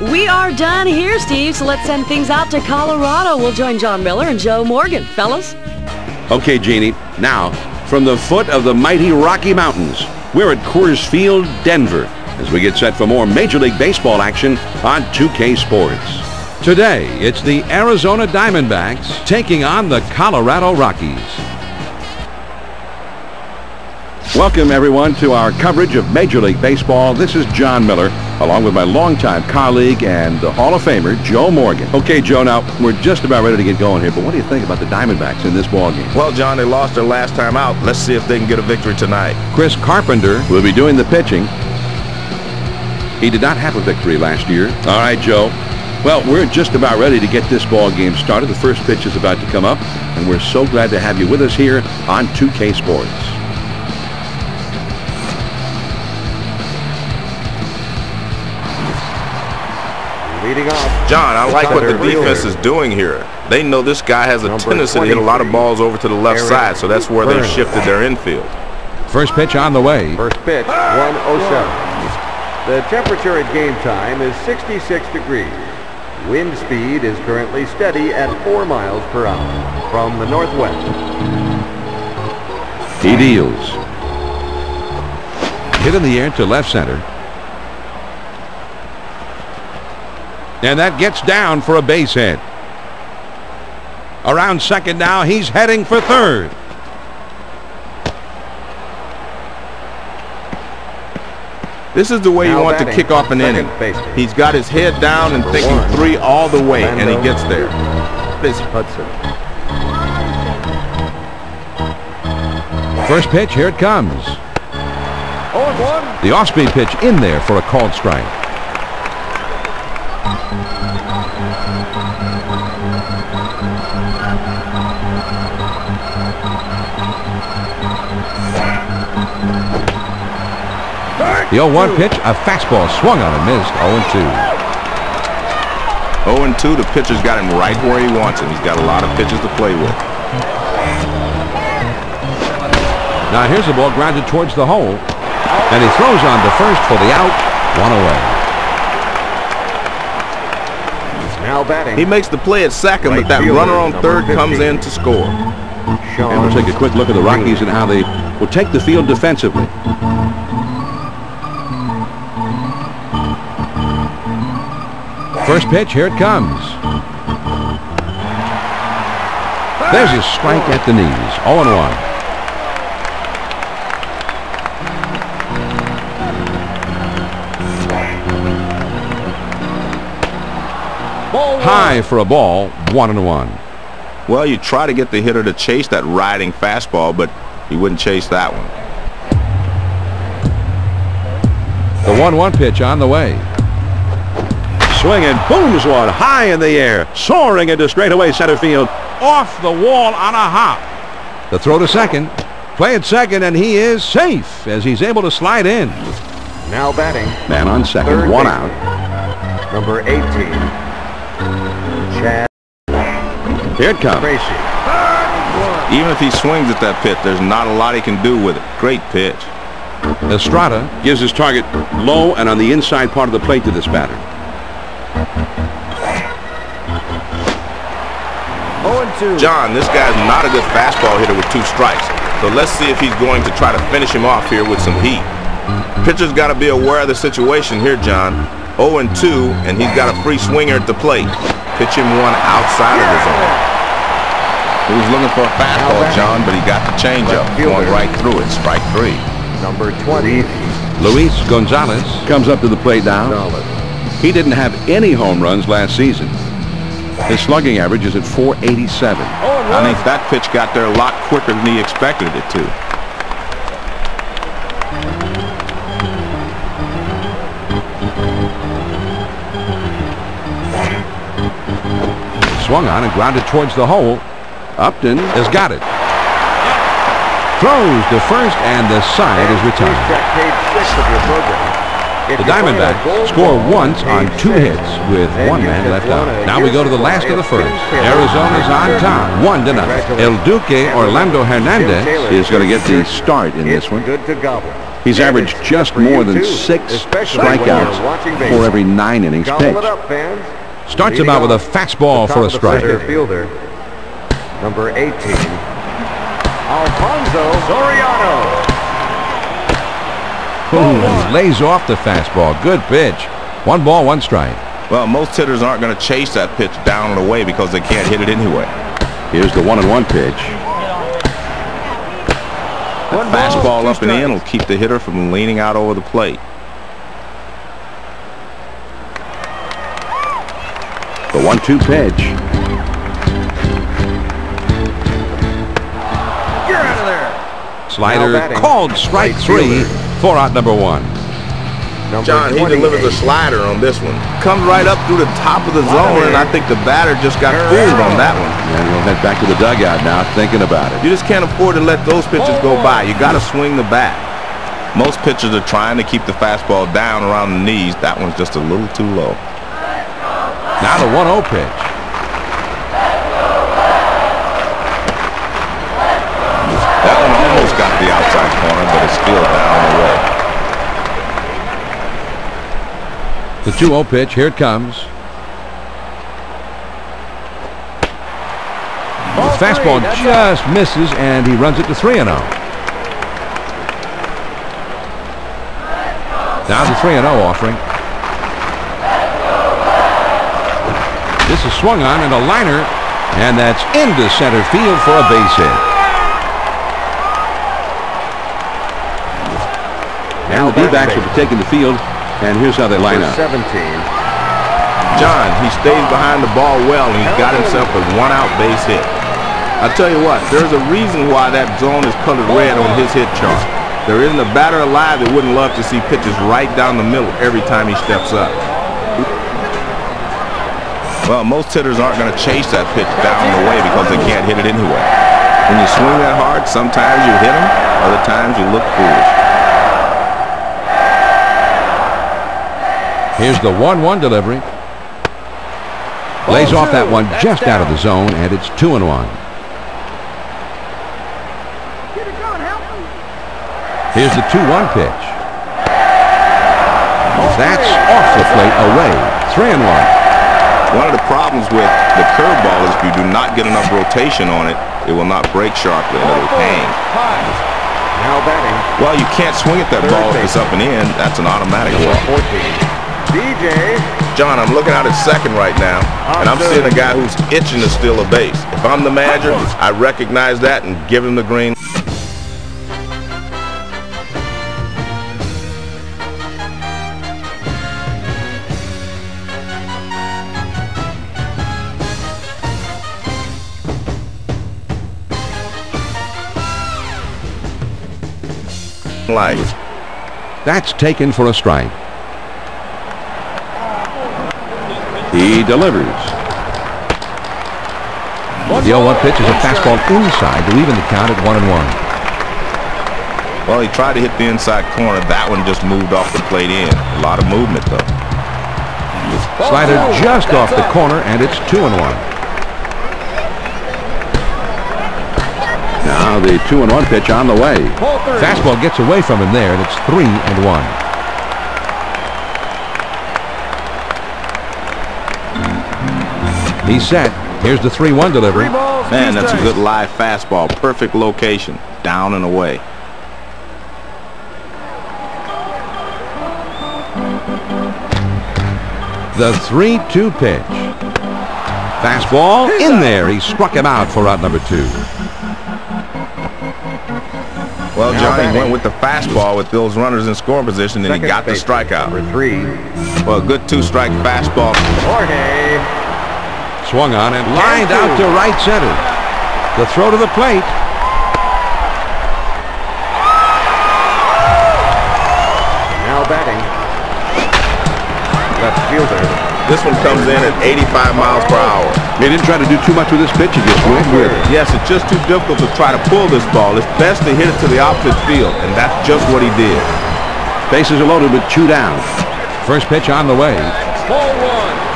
We are done here, Steve, so let's send things out to Colorado. We'll join John Miller and Joe Morgan. Fellas? Okay, Jeannie. Now, from the foot of the mighty Rocky Mountains, we're at Coors Field, Denver, as we get set for more Major League Baseball action on 2K Sports. Today, it's the Arizona Diamondbacks taking on the Colorado Rockies. Welcome, everyone, to our coverage of Major League Baseball. This is John Miller, along with my longtime colleague and Hall of Famer, Joe Morgan. Okay, Joe, now, we're just about ready to get going here, but what do you think about the Diamondbacks in this ballgame? Well, John, they lost their last time out. Let's see if they can get a victory tonight. Chris Carpenter will be doing the pitching. He did not have a victory last year. All right, Joe. Well, we're just about ready to get this ball game started. The first pitch is about to come up, and we're so glad to have you with us here on 2K Sports. Leading off, John, I like what the defense is doing here. They know this guy has a tendency to hit a lot of balls over to the left side, so that's where they've shifted their infield. First pitch on the way. First pitch, 107. The temperature at game time is 66 degrees. Wind speed is currently steady at 4 miles per hour from the northwest. He deals. Hit in the air to left center. And that gets down for a base hit. Around second now, he's heading for third. This is the way you want to kick off an inning. He's got his head down and thinking 3 all the way, and he gets there. This Hudson. First pitch, here it comes. 0-1. The off-speed pitch in there for a called strike. The 0-1 pitch, a fastball swung on and missed. 0-2. 0-2, the pitcher's got him right where he wants him. He's got a lot of pitches to play with. Now here's the ball grounded towards the hole. And he throws on to first for the out. 1 away. Now batting. He makes the play at second, but that runner on third comes in to score. And we'll take a quick look at the Rockies and how they will take the field defensively. First pitch, here it comes. There's his strike at the knees. 0-1. High for a ball. 1-1. Well, you try to get the hitter to chase that riding fastball, but he wouldn't chase that one. The 1-1 pitch on the way. Swinging, booms one high in the air, soaring into straightaway center field, off the wall on a hop. The throw to second. Play at second, and he is safe as he's able to slide in. Now batting. Man on second, 1 out. Number 18. Chad. Here it comes. Even if he swings at that pitch, there's not a lot he can do with it. Great pitch. Estrada gives his target low and on the inside part of the plate to this batter. 0-2. John, this guy's not a good fastball hitter with 2 strikes. So let's see if he's going to try to finish him off here with some heat. Pitcher's got to be aware of the situation here, John. 0-2, and he's got a free swinger at the plate. Pitch him one outside of the zone. He was looking for a fastball, John, but he got the changeup. Going right through it. Strike 3. Number 20. Luis Gonzalez comes up to the plate now. He didn't have any home runs last season. His slugging average is at .487. I think that pitch got there a lot quicker than he expected it to. Swung on and grounded towards the hole. Upton has got it. Throws to first, and the side is retired. The Diamondbacks score once on 2 hits with 1 man left out. Now we go to the last of the first. Arizona's on top, 1-0. El Duque Orlando Hernandez is going to get the start in this one. Good to gobble. He's averaged just more than 6 strikeouts for every 9 innings pitched. Starts him out with a fastball for a strike. Fielder, number 18, Alfonso Soriano. Ooh, lays off the fastball. Good pitch. 1 ball, 1 strike. Well, most hitters aren't going to chase that pitch down and away because they can't hit it anyway. Here's the 1-1 pitch. That fastball up and in will keep the hitter from leaning out over the plate. The 1-2 pitch. You're out of there. Slider called strike 3 for out number 1. John, he delivers a slider on this one. Comes right up through the top of the zone, and I think the batter just got fooled on that one. And we'll head back to the dugout now, thinking about it. You just can't afford to let those pitches go by. You got to swing the bat. Most pitchers are trying to keep the fastball down around the knees. That one's just a little too low. Now the 1-0 pitch. That one almost got the outside corner, but it's still down the way. The 2-0 pitch. Here it comes. The fastball just misses, and he runs it to 3-0. Now the 3-0 offering. This is swung on and a liner, and that's into center field for a base hit. And the D-backs will be taking the field, and here's how they line up. 17. John, he stays behind the ball well, and he's got himself a 1-out base hit. I'll tell you what, there's a reason why that zone is colored red on his hit chart. There isn't a batter alive that wouldn't love to see pitches right down the middle every time he steps up. Well, most hitters aren't going to chase that pitch down the way because they can't hit it anyway. When you swing that hard, sometimes you hit them, other times you look foolish. Here's the 1-1 delivery. Lays off that one just out of the zone, and it's 2-1. Here's the 2-1 pitch. That's off the plate away. 3-1. One of the problems with the curveball is if you do not get enough rotation on it, it will not break sharply and it'll hang. Now batting. Well, you can't swing at that ball if it's up and in. That's an automatic walk. 14. DJ. John, I'm looking out at second right now, and I'm seeing a guy who's itching to steal a base. If I'm the manager, I recognize that and give him the green. Light. That's taken for a strike. He delivers. The 0-1 pitch is a fastball inside to even the count at 1-1. Well, he tried to hit the inside corner. That one just moved off the plate in. A lot of movement, though. Slider just off the corner, and it's 2-1. Now the 2-1 pitch on the way. Fastball gets away from him there, and it's 3-1. He's set. Here's the 3-1 delivery. Man, that's a good live fastball. Perfect location. Down and away. The 3-2 pitch. Fastball in there. He struck him out for out number 2. Well, Johnny went with the fastball with those runners in scoring position, and he got the strikeout. Number 3. Well, a good 2-strike fastball. Jorge. Swung on and lined out to right center. The throw to the plate. Now batting. Left fielder. This one comes in at 85 miles per hour. He didn't try to do too much with this pitch. He just went with it. Yes, it's just too difficult to try to pull this ball. It's best to hit it to the opposite field, and that's just what he did. Bases are loaded with 2 down. First pitch on the way. Ball 1.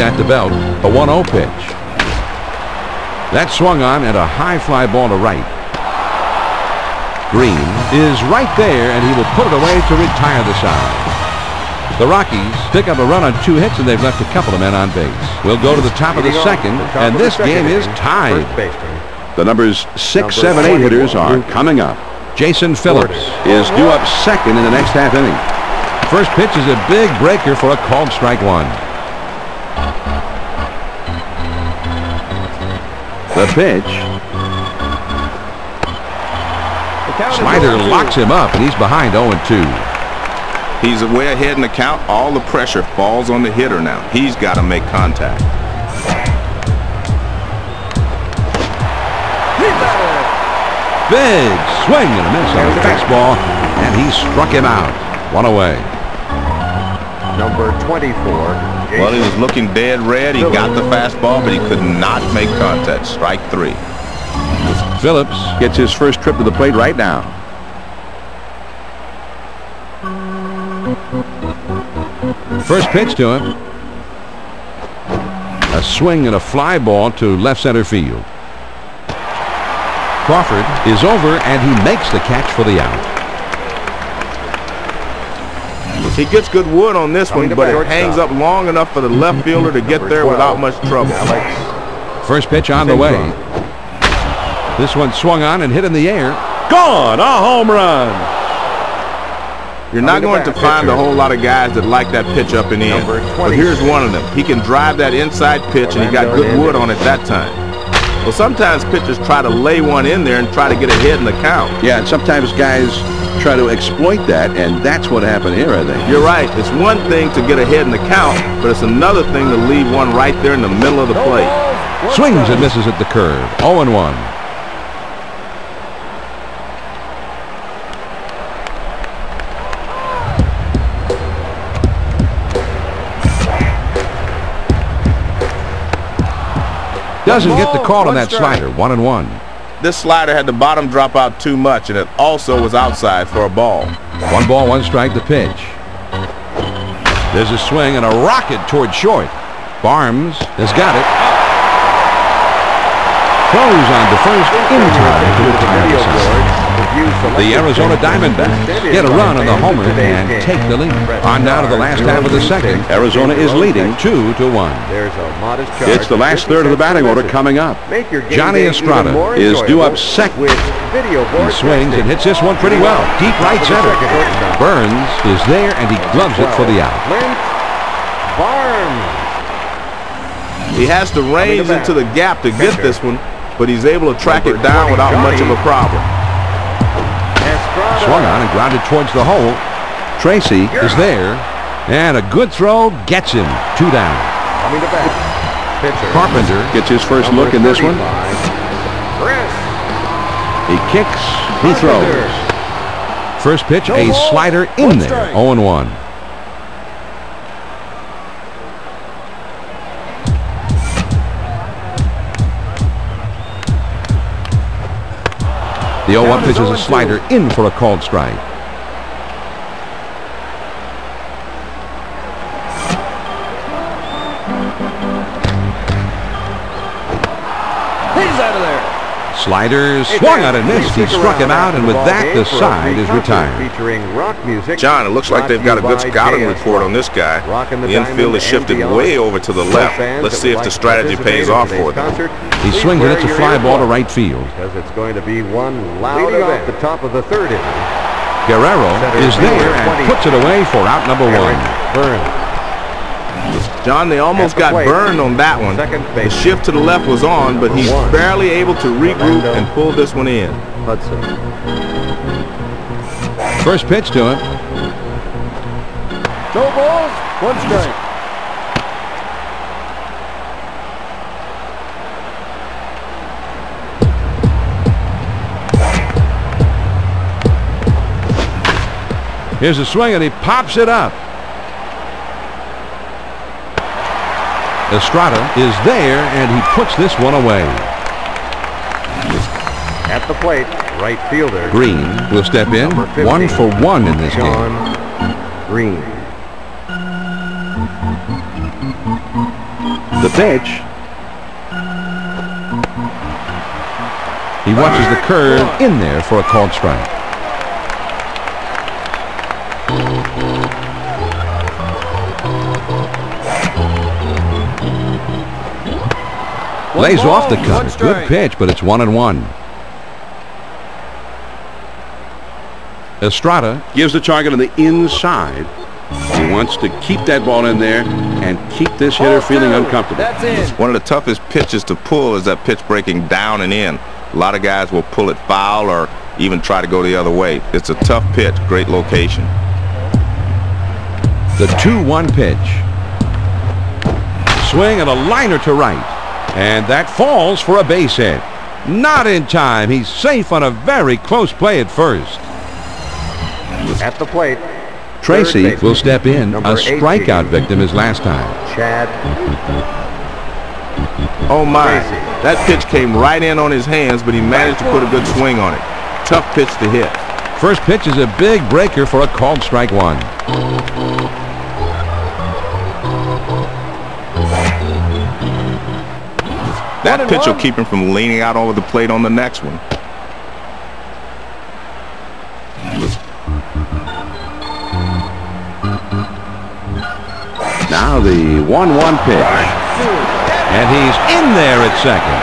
at the belt. A 1-0 pitch. That swung on and a high fly ball to right. Green is right there, and he will put it away to retire the side. The Rockies pick up a run on 2 hits, and they've left a couple of men on base. We'll go to the top of the second, and this game is tied. The numbers 6, 7, 8 hitters are coming up. Jason Phillips Is due up second in the next half inning. First pitch is a big breaker for a called strike 1. The pitch. Slider locks him up, and he's behind 0-2. He's way ahead in the count. All the pressure falls on the hitter now. He's got to make contact. Big swing and a miss on the fastball, and he struck him out. 1 away. Number 24. Well, he was looking dead red. He got the fastball, but he could not make contact. Strike 3. Phillips gets his first trip to the plate right now. First pitch to him. A swing and a fly ball to left center field. Crawford is over, and he makes the catch for the out. He gets good wood on this one, but it hangs up long enough for the left fielder to get there without much trouble. First pitch on the way. This one swung on and hit in the air. Gone! A home run! You're not going to find a whole lot of guys that like that pitch up and in. But here's one of them. He can drive that inside pitch, and he got good wood on it that time. Well, sometimes pitchers try to lay one in there and try to get ahead in the count. Yeah, and sometimes guys try to exploit that, and that's what happened here, I think. You're right. It's one thing to get ahead in the count, but it's another thing to leave one right there in the middle of the plate. Swings and misses at the curve. 0-1. Doesn't get the call on that slider. 1-1. This slider had the bottom drop out too much, and it also was outside for a ball. 1 ball, 1 strike, the pitch. There's a swing and a rocket toward short. Barnes has got it. Throws on to first in time to retire the side. The Arizona Diamondbacks get a run on the homer and take the lead. On now to the last half of the second. Arizona is leading 2-1. There's a modest charge. It's the last third of the batting order coming up. Johnny Estrada is due up second. He swings and hits this one pretty well. Deep right center. Burns is there, and he gloves it for the out. Barnes. He has to range into the gap to get this one, but he's able to track it down without much of a problem. Swung on and grounded towards the hole. Tracy is there, and a good throw gets him. 2 down. Carpenter Gets his first look in this one. He kicks, he throws. First pitch, a slider in there. 0-1. The 0-1 pitch is a slider in for a called strike. He's out of there. Slider swung out and missed. He struck him out, and with that, the side is retired. Featuring rock music. John, it looks like they've got a good scouting report on this guy. The infield is shifted way over to the left. Let's see if the strategy pays off for them. He swings and hits a fly ball to right field. Because it's going to be one loud event. Off the top of the third inning. Guerrero is there and puts it away for out number 1. Burns. John, they almost got burned on that one. The shift to the left was on, but he's barely able to regroup and pull this one in. Hudson. First pitch to him. No balls, 1 strike. Here's a swing, and he pops it up. Estrada is there, and he puts this one away. At the plate, right fielder. Green will step in. 1 for 1 in this game. Green. The pitch. He watches the curve in there for a called strike. Lays off the cutter. Good pitch, but it's 1-1. Estrada Gives the target on the inside. He wants to keep that ball in there and keep this hitter feeling uncomfortable. One of the toughest pitches to pull is that pitch breaking down and in. A lot of guys will pull it foul or even try to go the other way. It's a tough pitch, great location. The 2-1 pitch. Swing and a liner to right. And that falls for a base hit. Not in time. He's safe on a very close play at first. At the plate, Tracy will step in. number A strikeout 18. victim his last time. Chad. Oh my, Tracy. that pitch came right in on his hands, but he managed to put a good swing on it. Tough pitch to hit. First pitch is a big breaker for a called strike one. That pitch will keep him from leaning out over the plate on the next one. Now the 1-1 pitch. And he's in there at second.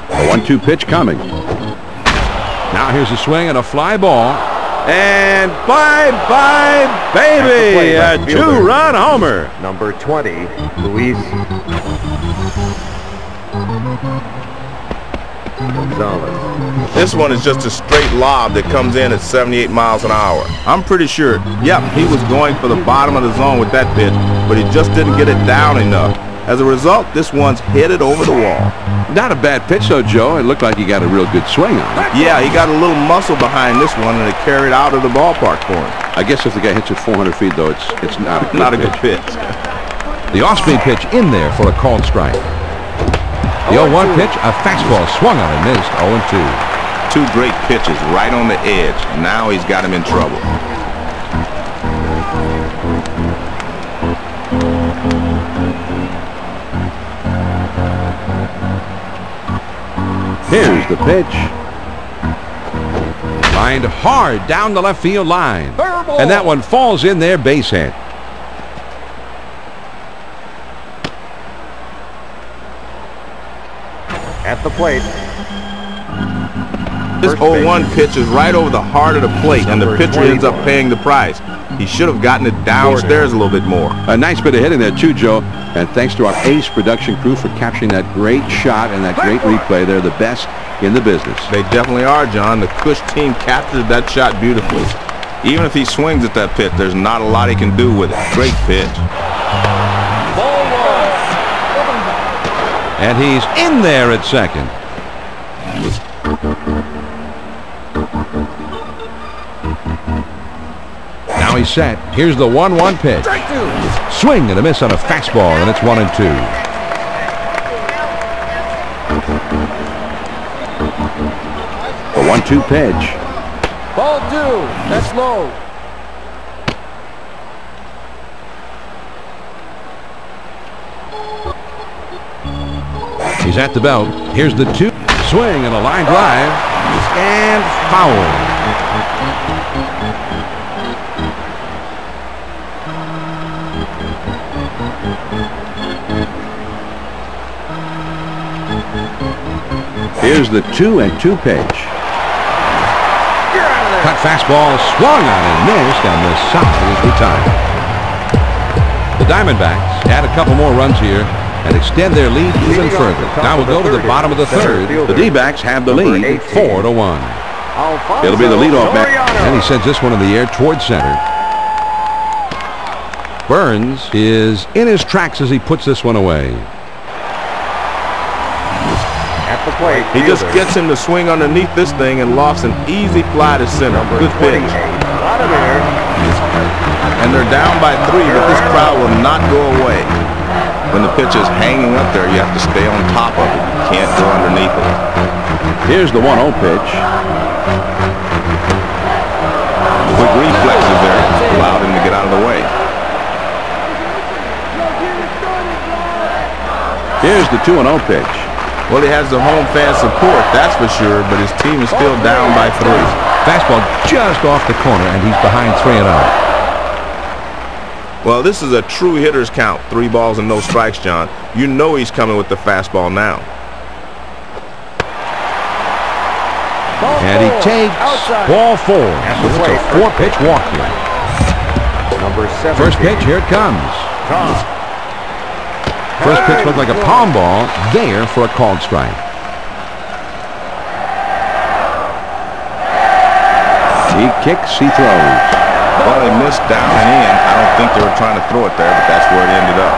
A 1-2 pitch coming. Now here's a swing and a fly ball. And bye-bye, baby! A two-run homer. Number 20, Luis Gonzalez. This one is just a straight lob that comes in at 78 miles an hour. I'm pretty sure, yep, he was going for the bottom of the zone with that pitch, but he just didn't get it down enough. As a result, this one's hit it over the wall. Not a bad pitch, though, Joe. It looked like he got a real good swing on it. Yeah, he got a little muscle behind this one, and it carried out of the ballpark for him. I guess if the guy hits it 400 feet, though, it's not a good pitch. The off-speed pitch in there for a called strike. The 0-1 pitch, a fastball swung on and missed. 0-2. Two great pitches right on the edge. Now he's got him in trouble. Here's the pitch. Lined hard down the left field line. And that one falls in there, base hit. At the plate. This 0-1 pitch is right over the heart of the plate, and the pitcher ends up paying the price. He should have gotten it downstairs a little bit more. A nice bit of hitting there, too, Joe. And thanks to our ace production crew for capturing that great shot and that great replay. They're the best in the business. They definitely are, John. The Cush team captured that shot beautifully. Even if he swings at that pitch, there's not a lot he can do with it. Great pitch. And he's in there at second. Now he's set. Here's the 1-1 pitch. Swing and a miss on a fastball, and it's 1-2. The 1-2 pitch. Ball 2. That's low. He's at the belt. Here's the 2. Swing and a line drive. And foul. Here's the 2-2 pitch. Cut fastball swung on and missed, and the side is retired. The Diamondbacks add a couple more runs here and extend their lead even further. Now we'll go to the bottom of the third. The D-backs have the lead. 4-1. It'll be the leadoff man. And he sends this one in the air towards center. Burns is in his tracks as he puts this one away. At the plate. He just gets him to swing underneath this thing and lofts an easy fly to center. Good pitch. Out of there. And they're down by 3, but this crowd will not go away. When the pitch is hanging up there, you have to stay on top of it. You can't go underneath it. Here's the 1-0 pitch. Quick reflexes there allowed him to get out of the way. Here's the 2-0 pitch. Well, he has the home fan support, that's for sure, but his team is still down by 3. Fastball just off the corner, and he's behind 3-0. Well, this is a true hitter's count. 3 balls and no strikes, John. You know he's coming with the fastball now. And he takes ball 4. It's a 4-pitch walk here. Number 7. First pitch, here it comes. First pitch looked like a palm ball, there for a called strike. He kicks, he throws. Well, they missed down and in. I don't think they were trying to throw it there, but that's where it ended up.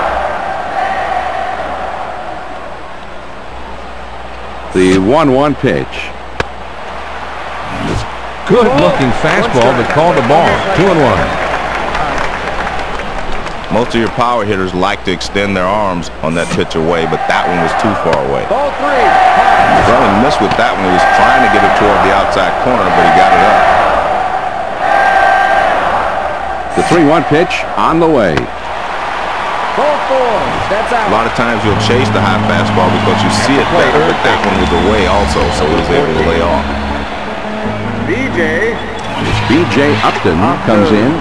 The 1-1 pitch. Good-looking fastball, but called the ball. 2-1. Most of your power hitters like to extend their arms on that pitch away, but that one was too far away. Ball 3. Well, he missed with that one. He was trying to get it toward the outside corner, but he got it up. The 3-1 pitch on the way. Ball 4. That's A out. lot of times you'll chase the high fastball because you see it better, but that one was away also, so he was able to lay off. B.J. B.J. Upton comes in.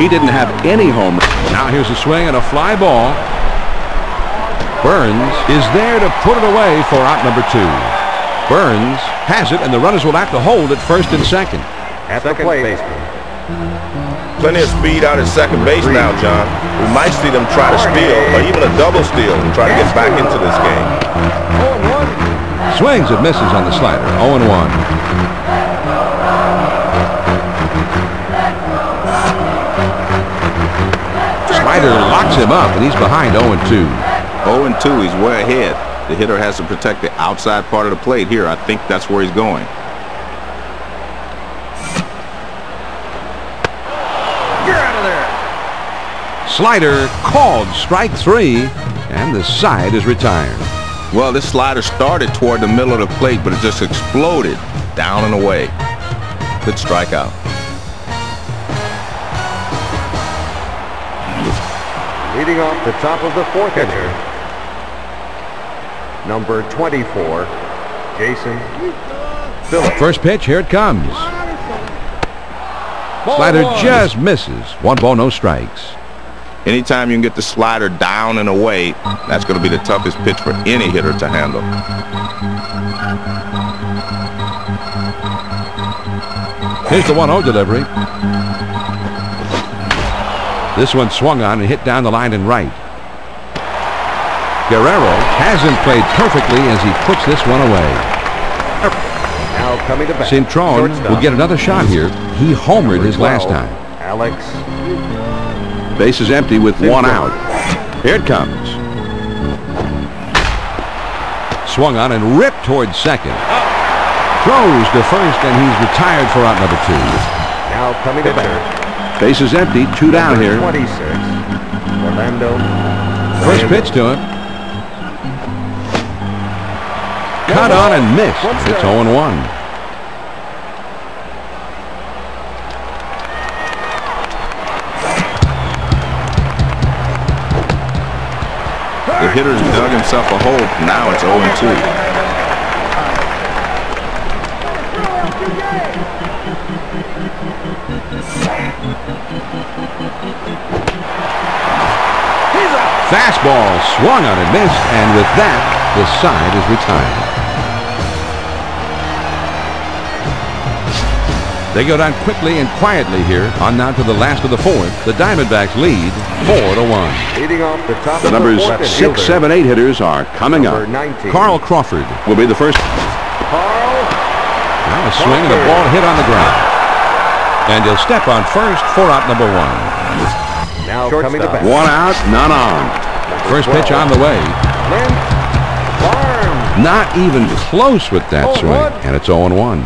He didn't have any home. Now here's a swing and a fly ball. Burns is there to put it away for out number 2. Burns has it, and the runners will have to hold at first and second. At the plate. Plenty of speed out at second base now, John. We might see them try to steal, or even a double steal, and try to get back into this game. 0-1. Swings and misses on the slider. 0-1. Slider locks him up, and he's behind 0-2. 0-2, he's way ahead. The hitter has to protect the outside part of the plate here. I think that's where he's going. You're out of there. Slider called strike 3, and the side is retired. Well, this slider started toward the middle of the plate, but it just exploded down and away. Good strikeout. Leading off the top of the 4th inning. Number 24, Jason Phillips. First pitch, here it comes. Ball Slider 1. just misses. 1 ball, no strikes. Anytime you can get the slider down and away, that's going to be the toughest pitch for any hitter to handle. Here's the 1-0 delivery. This one swung on and hit down the line and right. Guerrero hasn't played perfectly as he puts this one away. Now coming to bat. Cintron will get another shot here. He homered his last time. Alex. Base is empty with 1 out. Here it comes. Swung on and ripped towards second. Throws to first, and he's retired for out number 2. Now coming to bat. Base is empty. 2 down here. 26, Orlando. First pitch to him. Cut on and missed. It's 0-1. The hitter's dug himself a hole. Now it's 0-2. Fastball swung on and missed, and with that, the side is retired. They go down quickly and quietly here. On now to the last of the 4th. The Diamondbacks lead 4-1. Leading off the top The of numbers the 4th 6, 7, 8 hitters are coming up. Number 19. Carl Crawford. Will be the first. Carl. Now a swing and a ball hit on the ground. And he'll step on first for out number 1. Now coming to bat. 1 out, none on. First pitch on the way. Lynn Barnes. Not even close with that swing. And it's 0-1.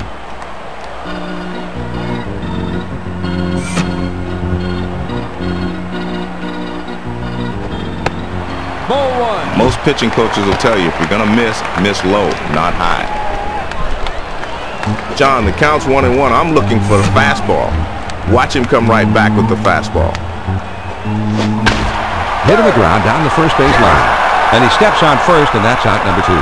Ball 1. Most pitching coaches will tell you if you're going to miss low, not high. John, the count's 1-1. I'm looking for the fastball. Watch him come right back with the fastball. Hit on the ground down the first base line. And he steps on first, and that's out number 2.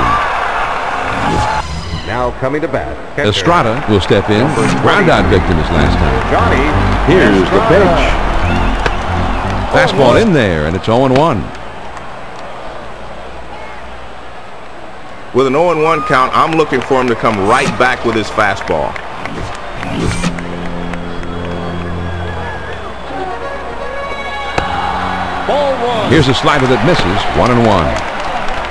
Now coming to bat, catcher. Estrada will step in. Ground out victim his last time. Johnny. Here's the pitch. Fastball in there, and it's 0-1. With an 0-1 count, I'm looking for him to come right back with his fastball. Ball 1. Here's a slider that misses. 1-1.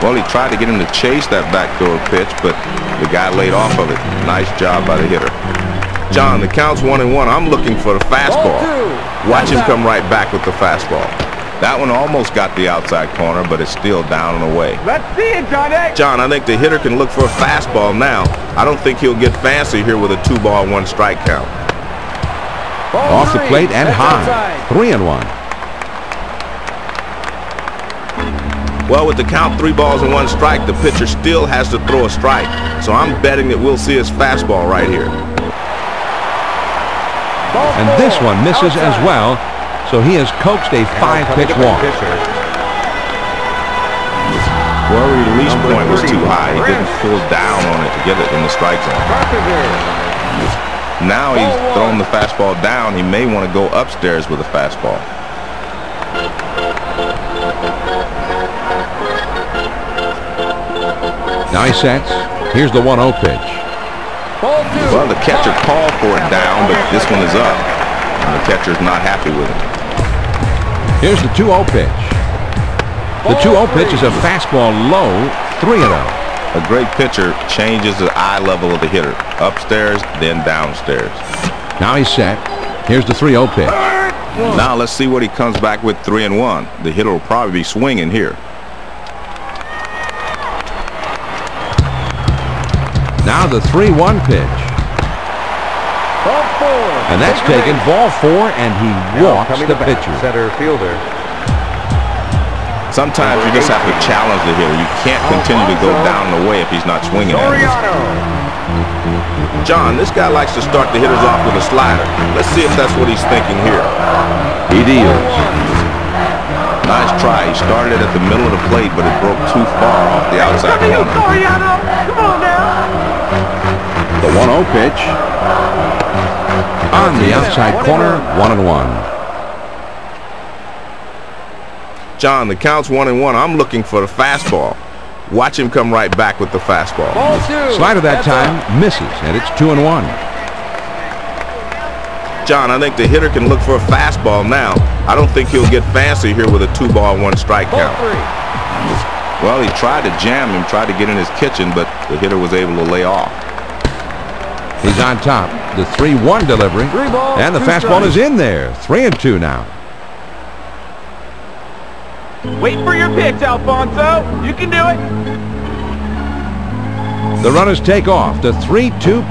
Well, he tried to get him to chase that backdoor pitch, but the guy laid off of it. Nice job by the hitter. John, the count's 1-1. I'm looking for the fastball. Watch him come right back with the fastball. That one almost got the outside corner, but it's still down and away. Let's see it, Johnny. John, I think the hitter can look for a fastball now. I don't think he'll get fancy here with a 2-ball, 1-strike count. Ball Off the 3. plate and That's high. outside. 3-1. Well, with the count 3 balls and 1 strike, the pitcher still has to throw a strike. So I'm betting that we'll see his fastball right here. Ball And 4. this one misses as Outside. well, so he has coaxed a Now coming 5-pitch to bat, walk. pitcher. Well, release point was too high. He didn't pull down on it to get it in the strike zone. Now he's thrown the fastball down. He may want to go upstairs with a fastball. Now he sets. Here's the 1-0 pitch. Ball 2. Well, the catcher called for it down, but this one is up. And the catcher's not happy with it. Here's the 2-0 pitch. The 2-0 pitch is a fastball low. 3-0. A great pitcher changes the eye level of the hitter. Upstairs, then downstairs. Now he's set. Here's the 3-0 pitch. Now let's see what he comes back with. 3-1. The hitter will probably be swinging here. Now the 3-1 pitch. Ball 4. And that's taken ball 4, and he Now walks coming the to bat, pitcher. center fielder. Sometimes you just have to challenge the hitter. You can't continue to go down and away if he's not swinging at it. John, this guy likes to start the hitters off with a slider. Let's see if that's what he's thinking here. He deals. Nice try. He started it at the middle of the plate, but it broke too far off the outside corner. Come on now. The 1-0 pitch. On the outside corner, 1-1. John, the count's 1-1. I'm looking for the fastball. Watch him come right back with the fastball. Ball 2. Slider that time misses, and it's 2-1. John, I think the hitter can look for a fastball now. I don't think he'll get fancy here with a 2-ball, 1-strike Ball count. 3. Well, he tried to jam him, tried to get in his kitchen, but the hitter was able to lay off. He's on top. The 3-1 delivery. 3 balls, And the 2 fastball strikes. is in there. 3-2 now. Wait for your pitch, Alfonso. You can do it. The runners take off. The 3-2.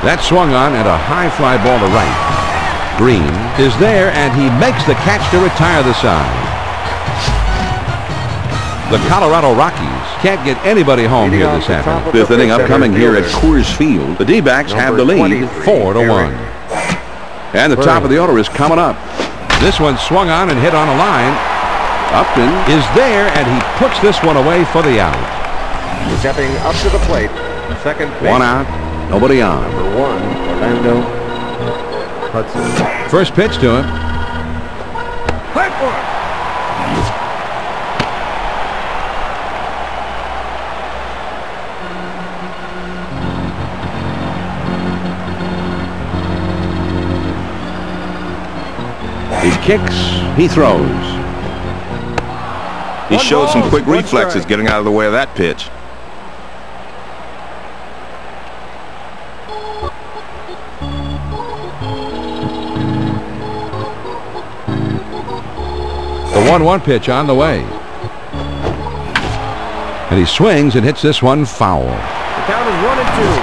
That swung on and a high fly ball to right. Green is there, and he makes the catch to retire the side. The Colorado Rockies can't get anybody home here this afternoon. Fifth inning upcoming here at Coors Field. The D-backs have the lead. 4-1. And the top of the order is coming up. This one swung on and hit on a line. Upton Is there, and he puts this one away for the out. Stepping up to the plate, second base. 1 out, nobody on. Number 1, Orlando Hudson. First pitch to him. He kicks, he throws. He showed some quick one reflexes strike. getting out of the way of that pitch. The 1-1 pitch on the way. And he swings and hits this one foul. The count is 1-2.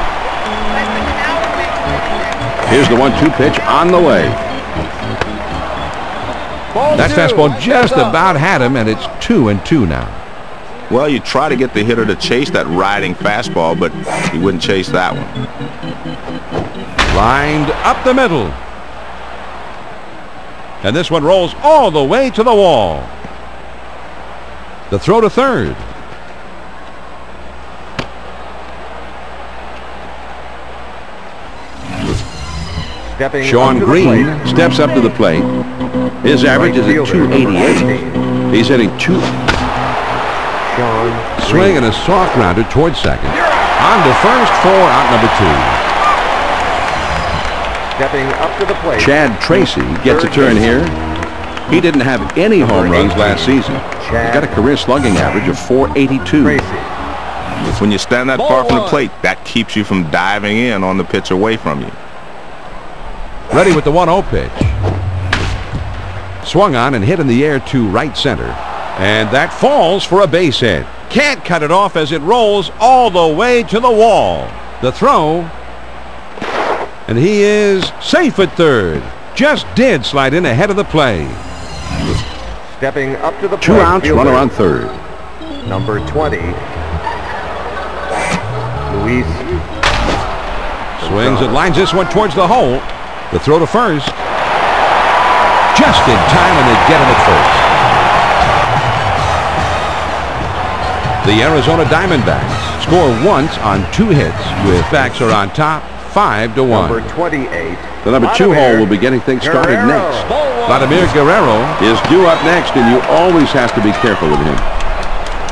Here's the 1-2 pitch on the way. Ball That 2. fastball That's just up. about had him, and it's 2-2 now. Well, you try to get the hitter to chase that riding fastball, but he wouldn't chase that one. Lined up the middle. And this one rolls all the way to the wall. The throw to third. Sean Green steps up to the plate. His average is at 288. He's hitting two. Swing and a soft grounder towards second. On to first for out number 2. Stepping up to the plate. Chad Tracy gets a turn here. He didn't have any home runs last season. He's got a career slugging average of 482. When you stand that far from the plate, that keeps you from diving in on the pitch away from you. Ready with the 1-0 pitch. Swung on and hit in the air to right center. And that falls for a base hit. Can't cut it off as it rolls all the way to the wall. The throw. And he is safe at third. Just did slide in ahead of the play. Stepping up to the plate. 2 outs, runner on third. Number 20. Luis. Swings and lines this one towards the hole. The throw to first. Just in time, and they get him at first. The Arizona Diamondbacks score once on 2 hits, with backs are on top 5-1. Number 28. The number 2 hole will be getting things started next. Vladimir Guerrero is due up next, and you always have to be careful with him.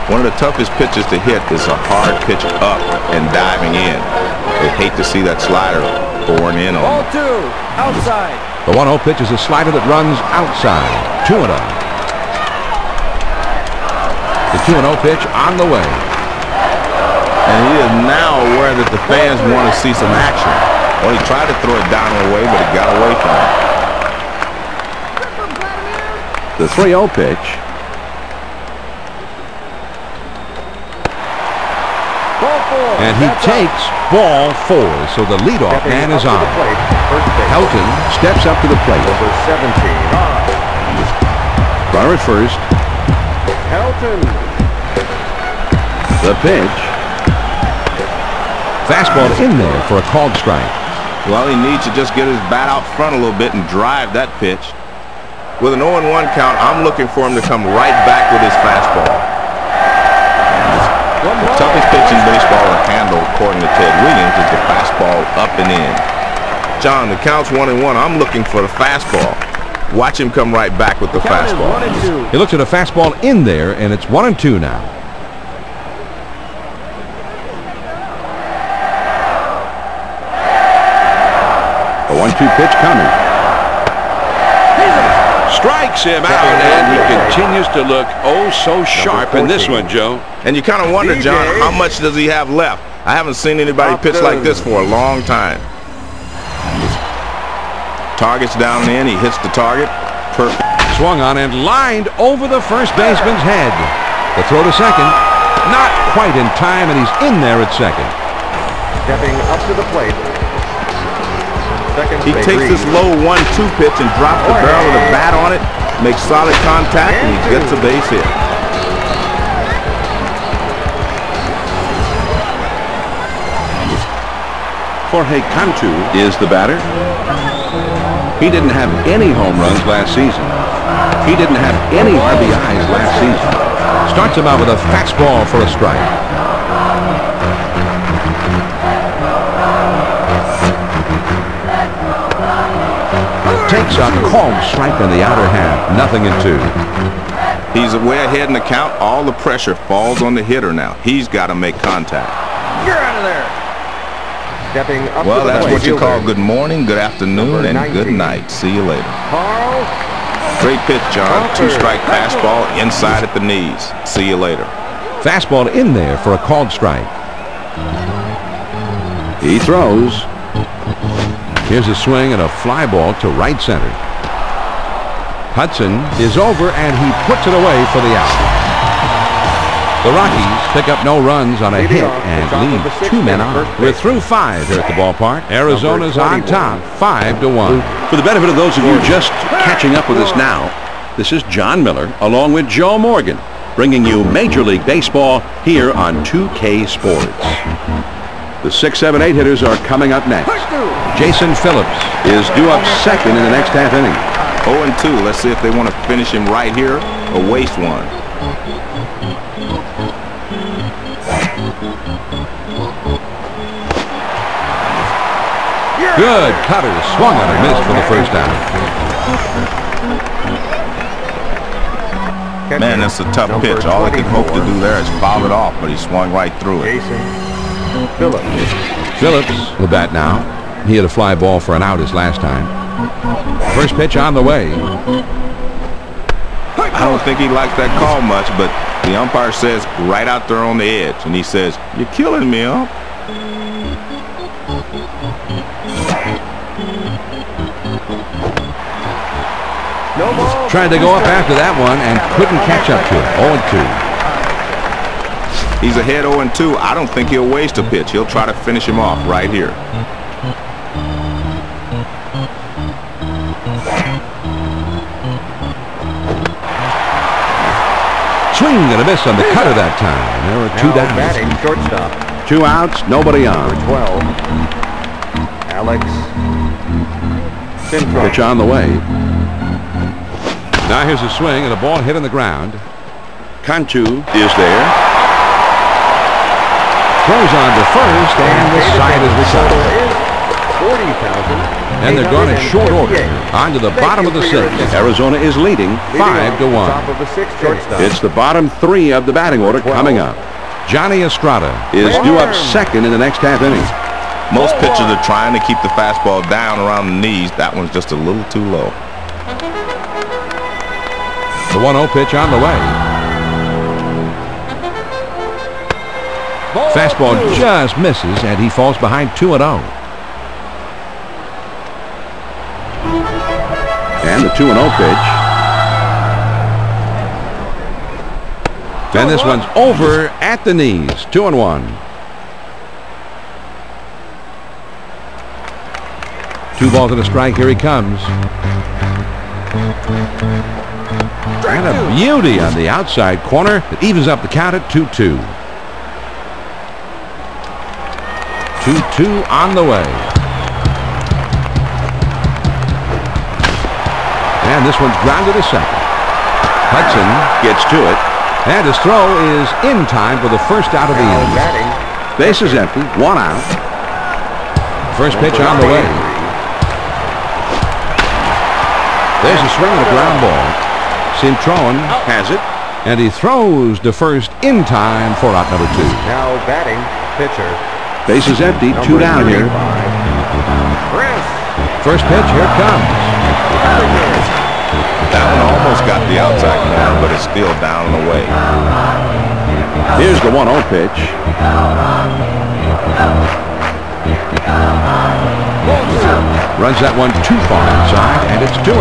One of the toughest pitches to hit is a hard pitch up and diving in. They hate to see that slider born in on. Ball 2, outside. The 1-0 pitch is a slider that runs outside. 2-0. The 2-0 pitch on the way. And he is now aware that the fans want to see some action. Well, he tried to throw it down and away, but it got away from him. The 3-0 pitch. And he takes ball 4, so the leadoff man is on. Helton steps up to the plate. Number 17. Runner at first. Helton. The pitch. Fastball in there for a called strike. Well, he needs to just get his bat out front a little bit and drive that pitch. With an 0-1 count, I'm looking for him to come right back with his fastball. The toughest pitch in baseball to handle, according to Ted Williams, is the fastball up and in. John, the count's 1-1. I'm looking for the fastball. Watch him come right back with the fastball. He looks at a fastball in there, and it's 1-2 now. A 1-2 pitch coming. Strikes him out, and he continues to look oh so sharp in this one, Joe. And you kind of wonder, John, how much does he have left? I haven't seen anybody pitch like this for a long time. Target's down in, he hits the target. Perfect. Swung on and lined over the first baseman's head. The throw to second. Not quite in time, and he's in there at second. Stepping up to the plate. He takes this low 1-2 pitch and drops the barrel of the bat on it, makes solid contact, and he gets a base hit. Jorge Cantu is the batter. He didn't have any home runs last season. He didn't have any RBIs last season. Starts him out with a fastball for a strike. Takes a called strike on the outer half. 0-2. He's way ahead in the count. All the pressure falls on the hitter now. He's got to make contact. You're out of there. Stepping up well, to the that's plate. what you call good morning, good afternoon, and good night. See you later. Carl. Great pitch, John. 2-strike fastball inside at the knees. See you later. Fastball in there for a called strike. He throws. Here's a swing and a fly ball to right center. Hudson is over, and he puts it away for the out. The Rockies pick up no runs on a hit and leave 2 men on. We're through 5 here at the ballpark. Arizona's on top, 5-1. For the benefit of those of you just catching up with us now, this is John Miller along with Joe Morgan, bringing you Major League Baseball here on 2K Sports. The 6, 7, 8 hitters are coming up next. Jason Phillips is due up second in the next half inning. 0-2. Let's see if they want to finish him right here or waste one. Good cutter, swung on and missed for the first down. Man, that's a tough pitch. All they can hope to do there is foul it off, but he swung right through it. Phillips will bat now. He had a fly ball for an out his last time. First pitch on the way. I don't think he likes that call much, but the umpire says right out there on the edge, and he says, "You're killing me, huh?" Tried to go up after that one and couldn't catch up to it. 0-2. He's ahead 0-2. I don't think he'll waste a pitch. He'll try to finish him off right here. Swing and a miss on the cutter that time. There were two down. Batting shortstop. 2 outs, nobody on. Number 12, Alex Sintra. Pitch on the way. Now here's a swing and a ball hit on the ground. Cantu is there. Throws on to first, and the side is recovered. And they're going in short order. On to the bottom of the sixth. Arizona is leading 5-1. Top of the sixth, shortstop. It's the bottom 3 of the batting order coming up. Johnny Estrada Is due up second in the next half inning. Most pitchers are trying to keep the fastball down around the knees. That one's just a little too low. The 1-0 pitch on the way. Fastball just misses, and he falls behind 2-0. And the 2-0 pitch. And this one's over at the knees. 2-1. 2 balls and a strike. Here he comes. And a beauty on the outside corner. It evens up the count at 2-2. 2-2 on the way. And this one's grounded to second. Hudson Gets to it. and his throw is in time for the first out of the inning. Base is empty. 1 out. First pitch on the way. There's a swing and a ground ball. Cintron Has it. and he throws to first in time for out number 2. Now batting, pitcher. Base is empty. 2 down here. First pitch, here it comes. That one almost got the outside corner, but it's still down and away. Here's the 1-0 pitch. Runs that one too far inside, and it's 2-0.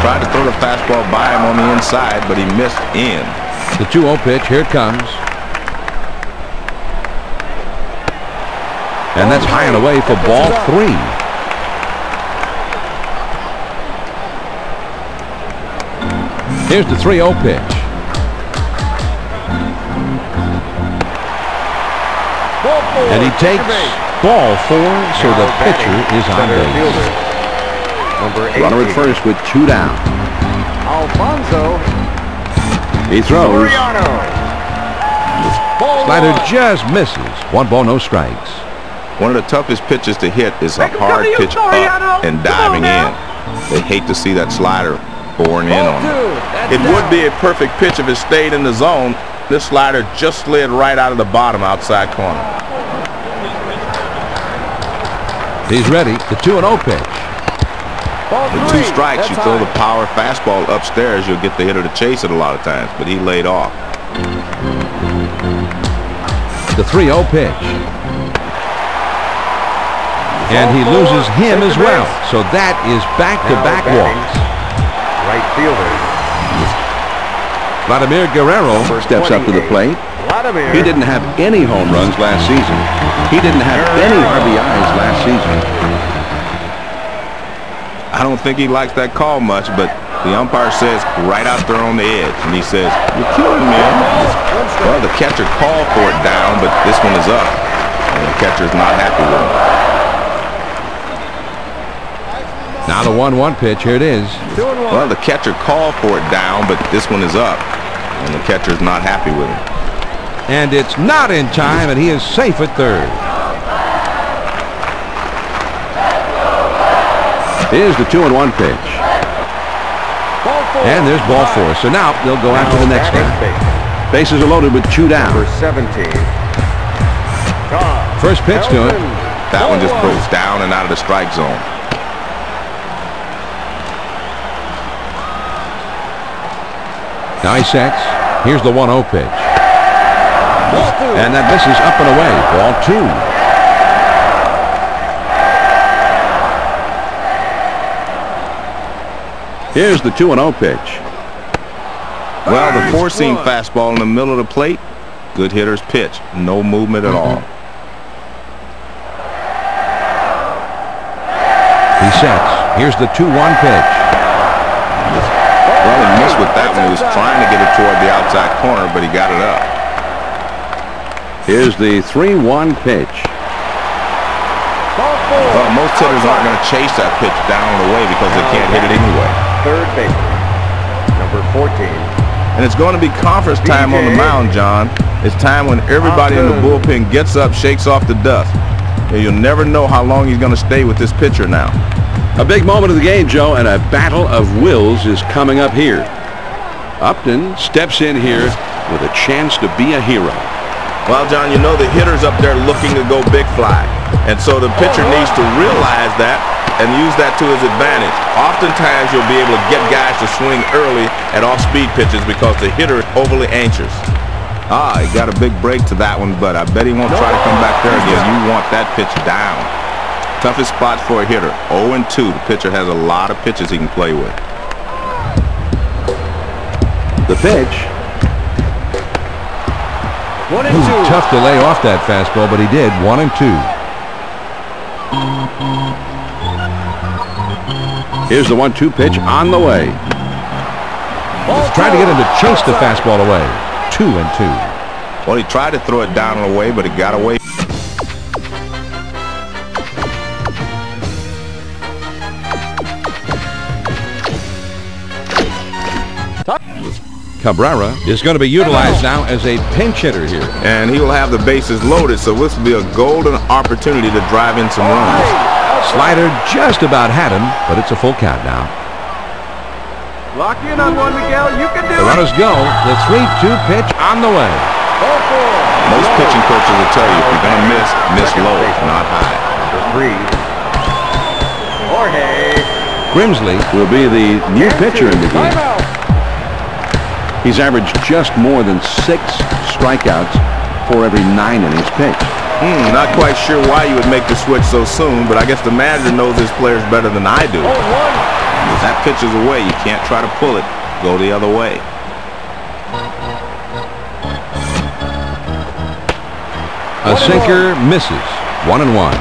Tried to throw the fastball by him on the inside, but he missed in. The 2-0 pitch, here it comes. And that's high and away for ball 3. Here's the 3-0 pitch. And he takes ball 4, so the pitcher is on base. Number 8. Runner at first with 2 down. Alfonso He throws. Slider just misses. 1 ball, no strikes. One of the toughest pitches to hit is a hard pitch up and diving in. They hate to see that slider boring in on them. It would be a perfect pitch if it stayed in the zone. This slider just slid right out of the bottom outside corner. He's ready. The 2-0 pitch. With 2 strikes, you throw the power fastball upstairs, you'll get the hitter to chase it a lot of times, but he laid off. The 3-0 pitch. And he loses him as well. So that is back-to-back walks. Right fielder. Vladimir Guerrero Steps up to the plate. Vladimir. He didn't have any home runs last season. He didn't have any RBIs last season. I don't think he likes that call much, but the umpire says right out there on the edge, and he says, "You're killing me." Well, the catcher called for it down, but this one is up, and the catcher's not happy with him. Now the 1-1 pitch. Here it is. 2-1. Well, the catcher called for it down, but this one is up, and the catcher's not happy with it. And it's not in time, and he is safe at third. Here's the 2-1 pitch. And there's ball 4. So now they'll go after the next guy. Bases are loaded with 2 down. Number 17. First pitch to him. That one just broke down and out of the strike zone. Now he sets. Here's the 1-0 pitch. And that misses up and away. Ball 2. Here's the 2-0 pitch. Well, the four-seam fastball in the middle of the plate. Good hitter's pitch. No movement at all. He sets. Here's the 2-1 pitch. Well, he missed with that one. He was trying to get it toward the outside corner, but he got it up. Here's the 3-1 pitch. Well, most hitters aren't going to chase that pitch down and away because they can't hit it anyway. Third base. Number 14. And it's going to be conference time on the mound, John. It's time when everybody in the bullpen gets up, shakes off the dust. And you'll never know how long he's going to stay with this pitcher now. A big moment of the game, Joe, and a battle of wills is coming up here. Upton steps in here with a chance to be a hero. Well, John, you know the hitter's up there looking to go big fly. And so the pitcher needs to realize that and use that to his advantage. Oftentimes you'll be able to get guys to swing early at off-speed pitches because the hitter is overly anxious. He got a big break to that one, but I bet he won't try to come back there again. You want that pitch down. Toughest spot for a hitter. 0-2. The pitcher has a lot of pitches he can play with. The pitch. 1-2. Tough to lay off that fastball, but he did. 1-2. Here's the 1-2 pitch on the way. Trying to get him to chase the fastball away. 2-2. Well, he tried to throw it down and away, but it got away. Cabrera is going to be utilized now as a pinch hitter here. And he will have the bases loaded, so this will be a golden opportunity to drive in some runs. Slider just about had him, but it's a full count now. Lock in on one, Miguel. You can do The it. runners go. The 3-2 pitch on the way. Most pitching coaches will tell you if you're going to miss low, not high. Number 3. Jorge. Grimsley Will be the new pitcher in the game. He's averaged just more than 6 strikeouts for every 9 innings pitched. Not quite sure why you would make the switch so soon, but I guess the manager knows his players better than I do. If that pitch is away, you can't try to pull it. Go the other way. A sinker misses. 1-1.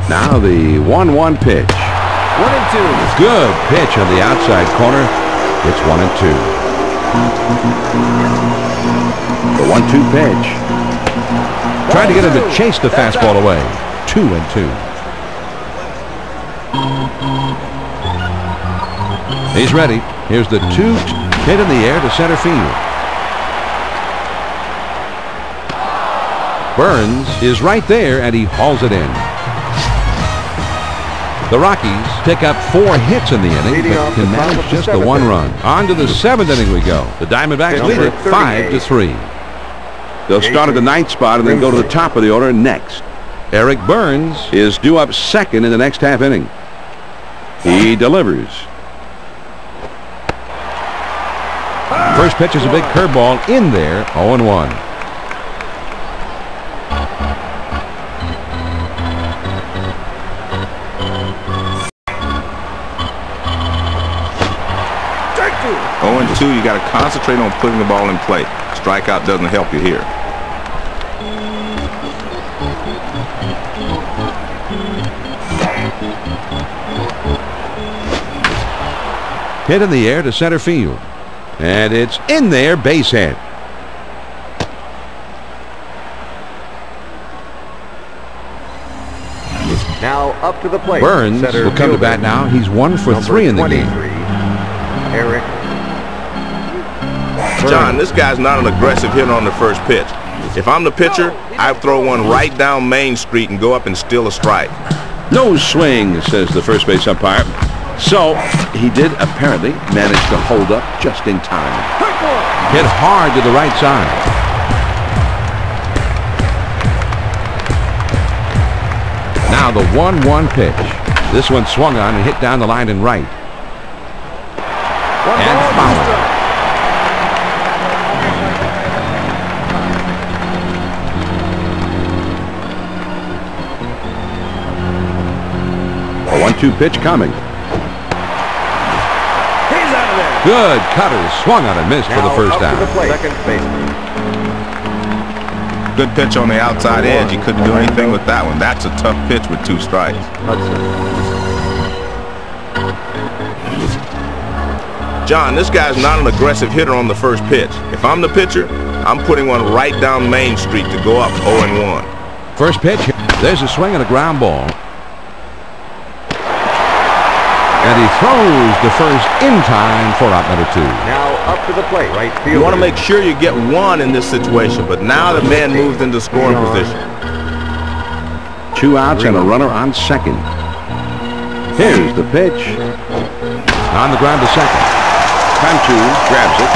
Now the 1-1 pitch. 1-2. Good pitch on the outside corner. It's 1-2. The 1-2 pitch. Trying to get him to chase the fastball away. 2-2. He's ready. Here's the 2 hit in the air to center field. Burns is right there, and he hauls it in. The Rockies pick up 4 hits in the inning, but can manage just the 1 run. On to the 7th inning we go. The Diamondbacks lead it 5-3. They'll start at the 9th spot and then go to the top of the order next. Eric Burns Is due up second in the next half inning. He delivers. First pitch is a big curveball in there. 0-1. You got to concentrate on putting the ball in play. Strikeout doesn't help you here. Hit in the air to center field. And it's in there, base hit. Now up to the plate. Burns will come to bat now. He's 1 for 3 in the game. Eric. John, this guy's not an aggressive hitter on the first pitch. If I'm the pitcher, I throw one right down Main Street and go up and steal a strike. No swing, says the first base umpire. So he did apparently manage to hold up just in time. Hit hard to the right side. Now the 1-1 pitch. This one swung on and hit down the line and right. And foul. A 1-2 pitch coming. He's out of there. Good cutter. Swung on and missed for the first down. Second baseman. Good pitch on the outside edge. He couldn't do anything with that one. That's a tough pitch with 2 strikes. John, this guy's not an aggressive hitter on the first pitch. If I'm the pitcher, I'm putting one right down Main Street to go up 0-1. First pitch. There's a swing and a ground ball. And he throws the first in time for out number 2. Now up to the plate. Right field. You want to make sure you get 1 in this situation, but now the man moves into scoring position. 2 outs and a runner on second. Here's the pitch. On the ground to second. Time to grabs it.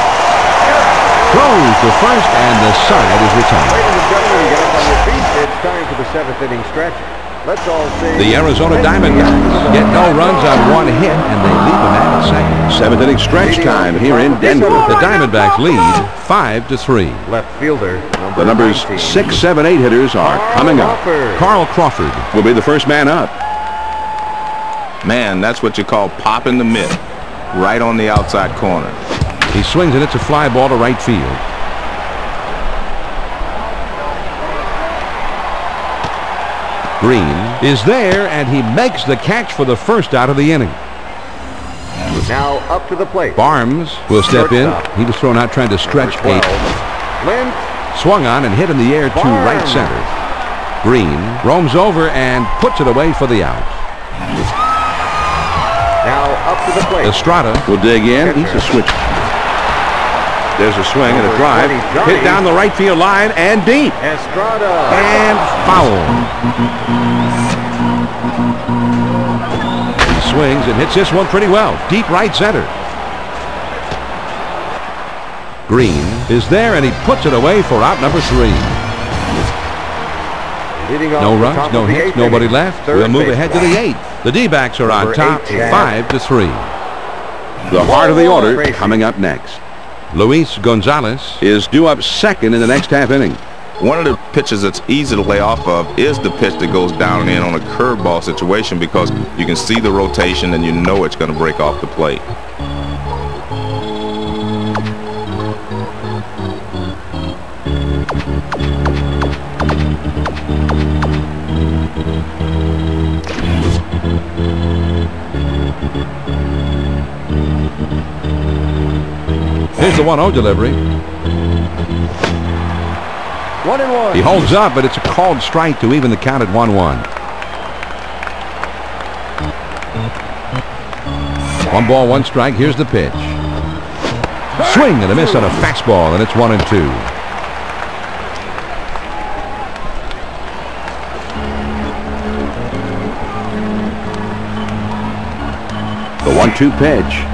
Throws the first and the side is retired. Ladies and gentlemen, get up on your feet. It's time for the 7th inning stretch. Let's all sing. The Arizona Diamondbacks get no runs on 1 hit, and they leave a man at second. 7th inning stretch time here in Denver. The Diamondbacks lead 5-3. Left fielder. The numbers 19. 6, 7, 8 hitters are coming up. Carl Crawford Will be the first man up. Man, that's what you call popping the mitt. Right on the outside corner. He swings and it's a fly ball to right field. Green is there, and he makes the catch for the first out of the inning. Now up to the plate. Barnes will step in. He was thrown out trying to stretch 8. Lynch. Swung on and hit in the air to right center. Green roams over and puts it away for the out. Now up to the plate. Estrada Will dig in. He's a switch. There's a swing and a drive. Hit down the right field line and deep. Estrada. and foul. He swings and hits this one pretty well. Deep right center. Green is there and he puts it away for out number 3. No runs, no hits, nobody left. We'll move ahead to the 8th. The D-backs are on top 5-3. The heart of the order coming up next. Luis Gonzalez is due up second in the next half inning. One of the pitches that's easy to lay off of is the pitch that goes down and in on a curveball situation, because you can see the rotation and you know it's going to break off the plate. Here's the 1-0 delivery. 1-1. He holds up, but it's a called strike to even the count at 1-1. 1 ball, 1 strike. Here's the pitch. Swing and a miss on a fastball, and it's 1-2. The 1-2 pitch.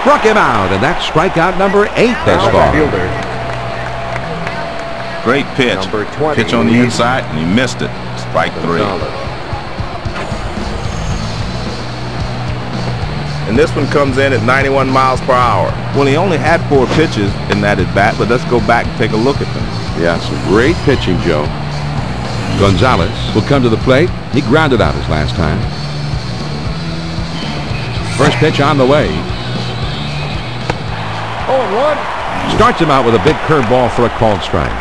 Struck him out, and that's strikeout number 8 thus far. Great pitch. Pitch on the inside, and he missed it. Strike 3. And this one comes in at 91 miles per hour. Well, he only had 4 pitches in that at bat, but let's go back and take a look at them. Yeah, some great pitching, Joe. Gonzalez will come to the plate. He grounded out his last time. First pitch on the way. 0-1. Starts him out with a big curveball for a called strike.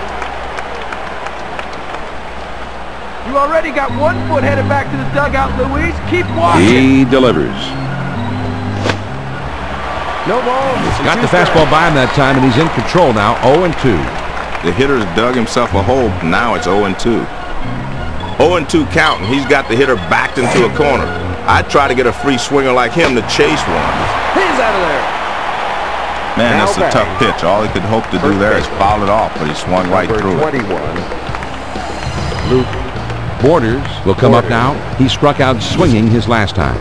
You already got 1 foot headed back to the dugout, Luis. Keep walking. He delivers. No ball. Got the fastball by him that time, and he's in control now. 0-2. The hitter's dug himself a hole. Now it's 0-2. 0-2 count, and he's got the hitter backed into a corner. I'd try to get a free swinger like him to chase one. He's out of there. Man, that's a tough pitch. All he could hope to do there is foul it off, but he swung right through it. 21. Luke Borders will come up now. He struck out swinging his last time.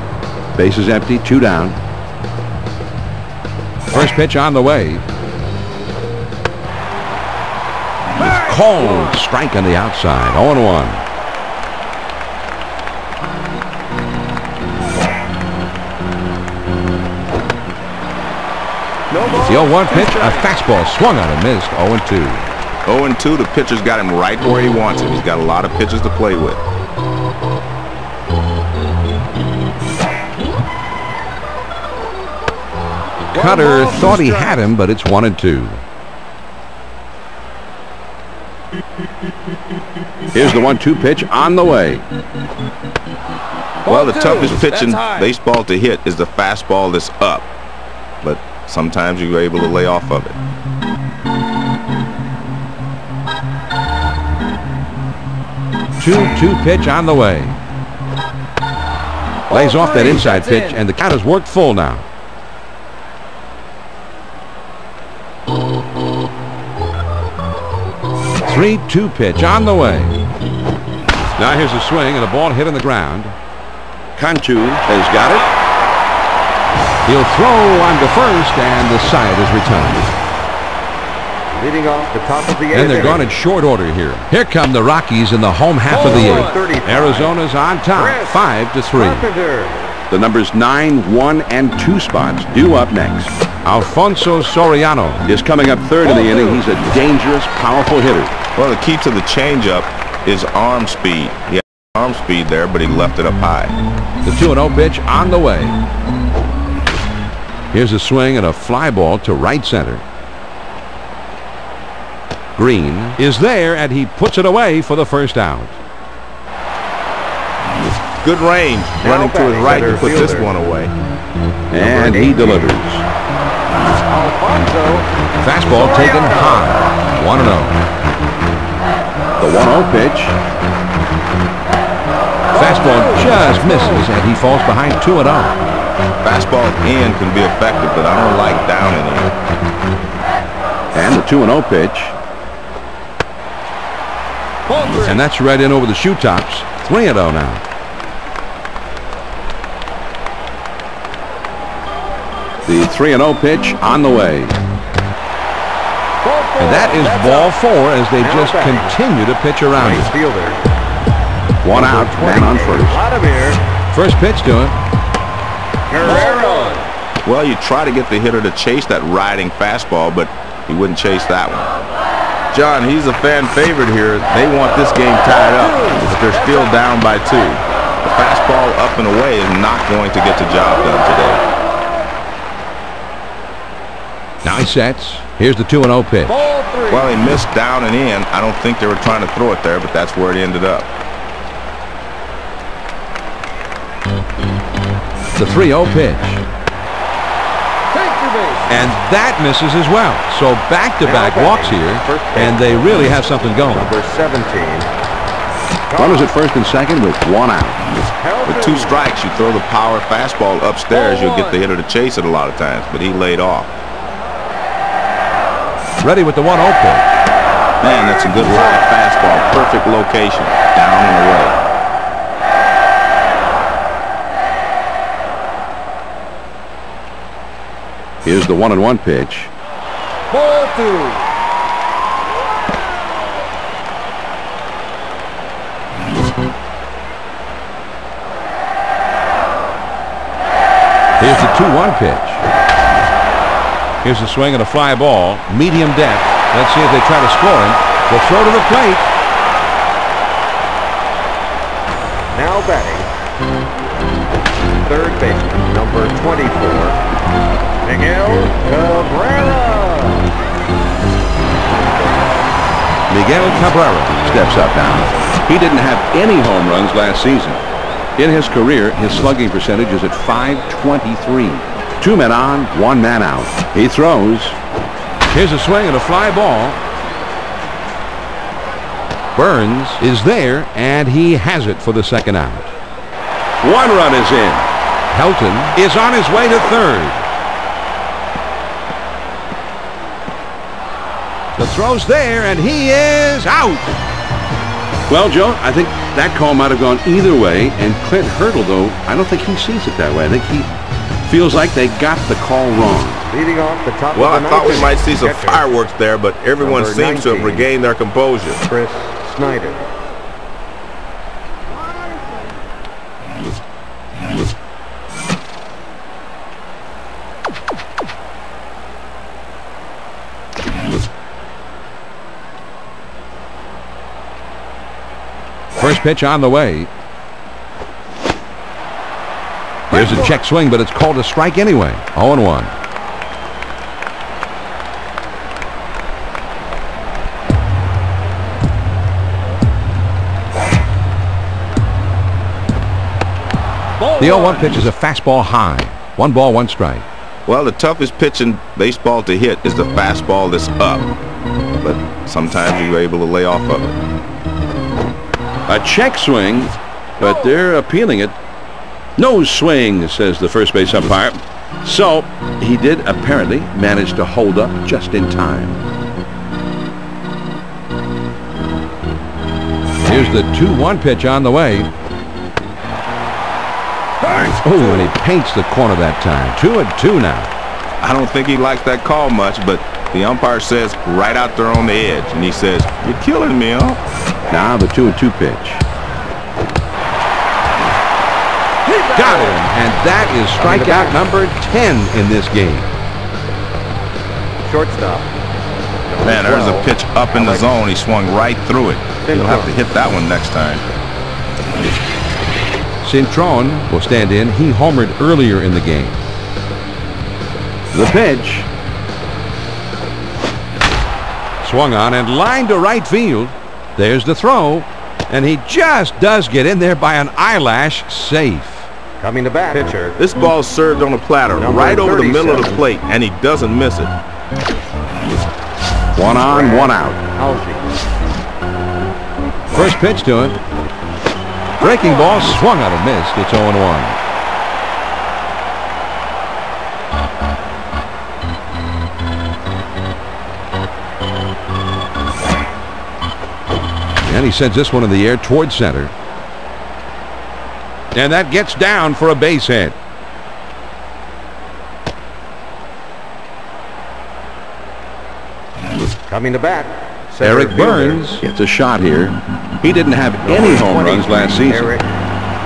Base is empty, 2 down. First pitch on the way. Cold strike on the outside. 0-1. It's the 0-1 pitch, a fastball swung on and missed. 0-2. 0-2, the pitcher's got him right where he wants him. He's got a lot of pitches to play with. Cutter thought he had him, but it's 1-2. Here's the 1-2 pitch on the way. Well, the toughest pitch in baseball to hit is the fastball that's up. But sometimes you're able to lay off of it. Two pitch on the way. Lays off that inside pitch, and the count has worked full now. Three-two pitch on the way. Now here's a swing and a ball hit on the ground. Cantu has got it. He'll throw on to first, and the side is returned. Leading off the top of the 8th. And they're gone in short order here. Here come the Rockies in the home half of the 8th. Arizona's on top, 5-3. The numbers 9, 1, and 2 spots due up next. Alfonso Soriano is coming up third in the inning. He's a dangerous, powerful hitter. Well, the key to the changeup is arm speed. He had arm speed there, but he left it up high. The 2-0 pitch on the way. Here's a swing and a fly ball to right center. Green is there, and he puts it away for the first out. Good range, running to his right to put this one away. And he delivers. Fastball taken high. 1-0. The 1-0 pitch. Fastball just misses, and he falls behind 2-0. Fastball in can be effective, but I don't like down in here. And the 2-0 pitch. And that's right in over the shoe tops. 3-0 now. The 3-0 pitch on the way. And that is ball 4 as they just continue to pitch around it. One out, man on first. First pitch to him. Well, you try to get the hitter to chase that riding fastball, but he wouldn't chase that one. John, he's a fan favorite here. They want this game tied up, but they're still down by 2. The fastball up and away is not going to get the job done today. Now he sets. Here's the 2-0 pitch. Well, he missed down and in. I don't think they were trying to throw it there, but that's where it ended up. The 3-0 pitch. And that misses as well. So back-to-back walks here, and they really have something going. Number 17. Runners at first and second with 1 out. With 2 strikes, you throw the power fastball upstairs, you'll get the hitter to chase it a lot of times, but he laid off. Ready with the 1-0 pitch. Man, that's a good live fastball. Perfect location. Down and away. Here's the 1-1 pitch. Ball 2. Here's the 2-1 pitch. Here's a swing and a fly ball. Medium depth. Let's see if they try to score him. They'll throw to the plate. Now batting. Third baseman, number 24. Miguel Cabrera. Miguel Cabrera steps up now. He didn't have any home runs last season. In his career, his slugging percentage is at .523. 2 men on, 1 man out. He throws. Here's a swing and a fly ball. Burns is there, and he has it for the second out. 1 run is in. Helton is on his way to third. The throw's there, and he is out. Well, Joe, I think that call might have gone either way, and Clint Hurdle, though, I don't think he sees it that way. I think he feels like they got the call wrong. Leading off the top Well, of the I thought we ninth might see some catcher, fireworks there, but everyone number seems to have 19, regained their composure. Chris Snyder. First pitch on the way. Here's a check swing, but it's called a strike anyway. 0-1. The 0-1 pitch is a fastball high. 1 ball, 1 strike. Well, the toughest pitch in baseball to hit is the fastball that's up. But sometimes you're able to lay off of it. A check swing, but they're appealing it. No swing, says the first base umpire. So he did apparently manage to hold up just in time. Here's the 2-1 pitch on the way. Oh, and he paints the corner that time. 2-2 now. I don't think he likes that call much, but the umpire says right out there on the edge, and he says, "You're killing me, huh?" Now the 2-2 pitch. Got him, and that is strikeout number 10 in this game. Shortstop. Man, there's a pitch up in the zone. He swung right through it. He'll have to hit that one next time. Cintron will stand in. He homered earlier in the game. The pitch. Swung on and lined to right field. There's the throw, and he just does get in there by an eyelash safe. Coming to bat, pitcher. This ball's served on a platter right over the middle of the plate, and he doesn't miss it. 1 on, 1 out. First pitch to him. Breaking ball swung out and missed. It's 0-1. And he sends this one in the air toward center. And that gets down for a base hit. Coming to bat, Eric Burns Gets a shot here. He didn't have any home runs last season.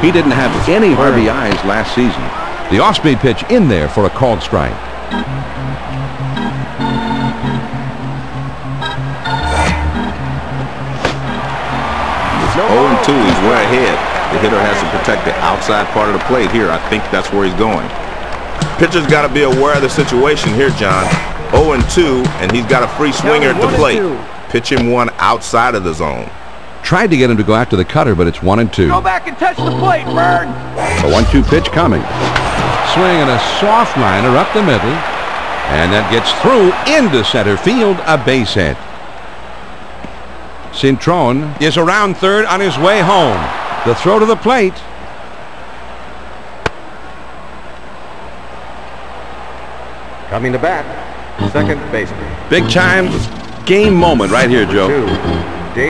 He didn't have any RBIs last season. The off-speed pitch in there for a called strike. Oh, and 2, he's way ahead. The hitter has to protect the outside part of the plate here. I think that's where he's going. Pitcher's got to be aware of the situation here, John. 0-2, and he's got a free swinger at the plate. Pitch him one outside of the zone. Tried to get him to go after the cutter, but it's 1-2. Go back and touch the plate, Bird. The 1-2 pitch coming. Swing and a soft liner up the middle. And that gets through into center field, a base hit. Cintron is around third on his way home. The throw to the plate. Coming to bat, second baseman. Big time game moment right here, Joe.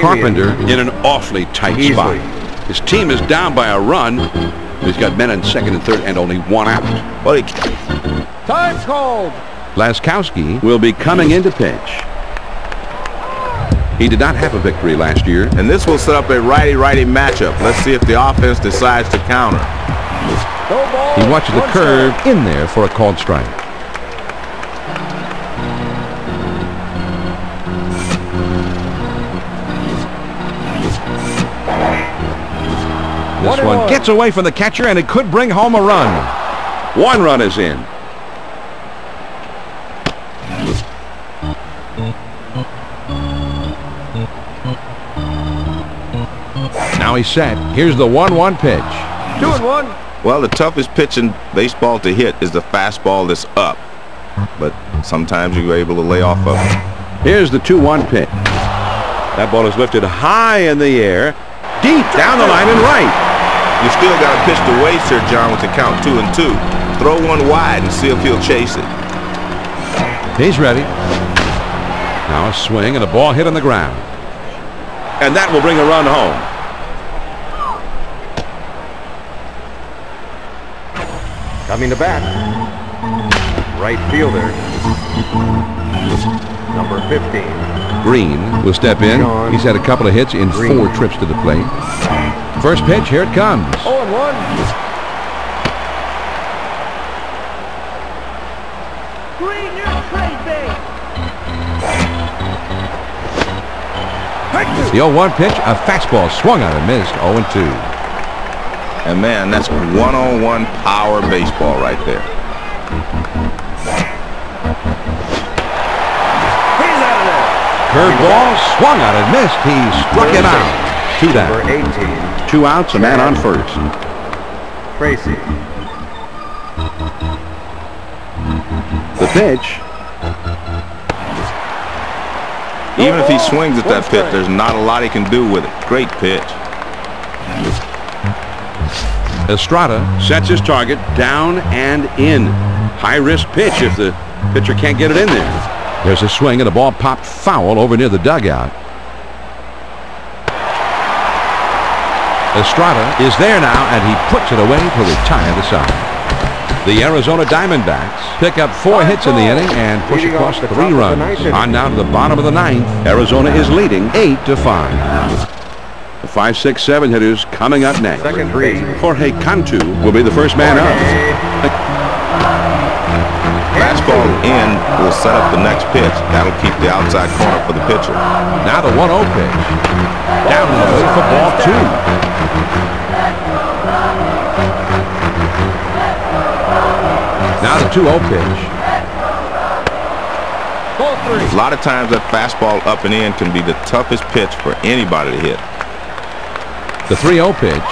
Carpenter in an awfully tight spot. His team is down by a run. He's got men in second and third and only 1 out. Well, Time called. Laskowski Will be coming into pitch. He did not have a victory last year. and this will set up a righty-righty matchup. Let's see if the offense decides to counter. No ball. He watches the One curve in there for a called strike. This one gets away from the catcher, and it could bring home a run. 1 run is in. Now he's set. Here's the 1-1 pitch. 2-1. Well, the toughest pitch in baseball to hit is the fastball that's up. But sometimes you're able to lay off of it. Here's the 2-1 pitch. That ball is lifted high in the air, deep down the line and right. You still got to pitch the waste here, John, with the count 2-2. Throw one wide and see if he'll chase it. He's ready. Now a swing and a ball hit on the ground. And that will bring a run home. Coming to bat, right fielder, number 15. Green will step in. He's had a couple of hits in 4 trips to the plate. First pitch, here it comes. 0-1. Green, you're crazy. The 0-1 pitch, a fastball swung on and missed. 0-2. And man, that's one-on-one power baseball right there. He's out of there. Curveball swung on and missed. He struck him out. 2 down. Number 18. 2 outs, a man on first. Tracy. The pitch. Even if he swings at that pitch, there's not a lot he can do with it. Great pitch. Estrada sets his target down and in. High-risk pitch if the pitcher can't get it in there. There's a swing and the ball popped foul over near the dugout. Estrada is there now, and he puts it away to retire the side. The Arizona Diamondbacks pick up 4 hits in the inning and push across 3 runs. On down to the bottom of the 9th. Arizona is leading 8-5. The 5, 6, 7 hitters coming up next. Second base. Jorge Cantu will be the first man up. Fastball in will set up the next pitch. That'll keep the outside corner for the pitcher. Now the 1-0 pitch. Down and away for ball 2. Now the 2-0 pitch. Ball 3. A lot of times that fastball up and in can be the toughest pitch for anybody to hit. The 3-0 pitch.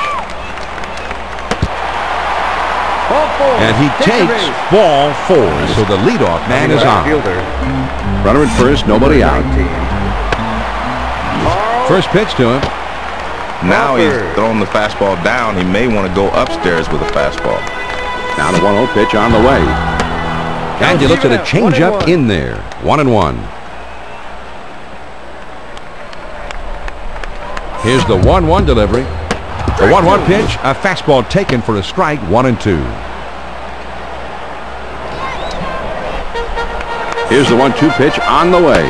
Ball 4. And he takes ball 4. So the leadoff man is on. Fielder. Runner at first, nobody out. 19. First pitch to him. Now he's throwing the fastball down. He may want to go upstairs with a fastball. Now the 1-0 pitch on the way. And you looked at a changeup in there. 1-1. Here's the 1-1 delivery. The 1-1 pitch, a fastball taken for a strike. 1-2. Here's the 1-2 pitch on the way.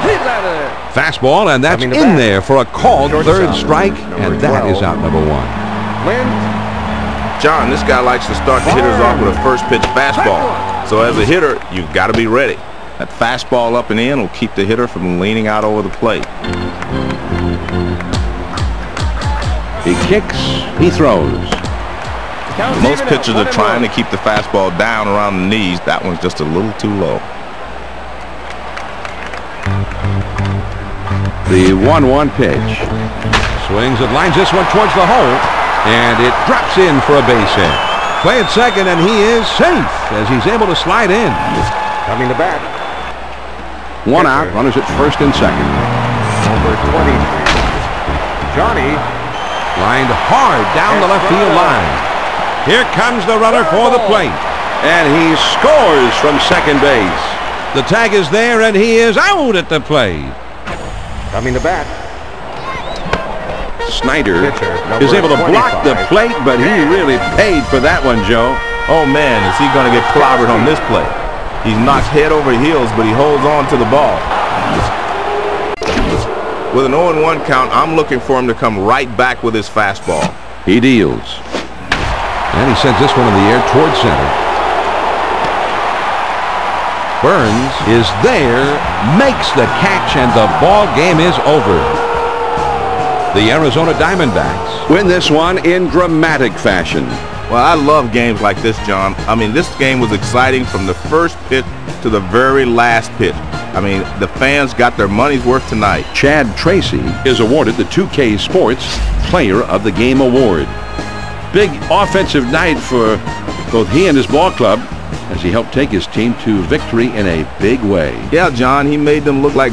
He's out of there. Fastball, and that's in there for a called 3rd strike, and that is out number 1. John, this guy likes to start the hitters off with a first pitch fastball. So as a hitter, you've got to be ready. That fastball up and in will keep the hitter from leaning out over the plate. He kicks, he throws. Most pitchers are trying to keep the fastball down around the knees. That one's just a little too low. The 1-1 pitch. Swings and lines this one towards the hole, and it drops in for a base hit. Play at second, and he is safe as he's able to slide in. Coming to bat. 1 out, runners at first and second. Number 23. Johnny. Lined hard down the left field line. Here comes the runner for the plate. And he scores from second base. The tag is there, and he is out at the plate. Coming to bat. Snyder Pitcher, is able to block the plate, but he really paid for that one, Joe. Oh man, is he going to get clobbered on this play? He's knocked head over heels, but he holds on to the ball. With an 0-1 count, I'm looking for him to come right back with his fastball. He deals. And he sends this one in the air towards center. Burns is there, makes the catch, and the ball game is over. The Arizona Diamondbacks win this one in dramatic fashion. Well, I love games like this, John. I mean, this game was exciting from the first pitch to the very last pitch. I mean, the fans got their money's worth tonight. Chad Tracy is awarded the 2K Sports Player of the Game Award. Big offensive night for both he and his ball club as he helped take his team to victory in a big way. Yeah, John, he made them look like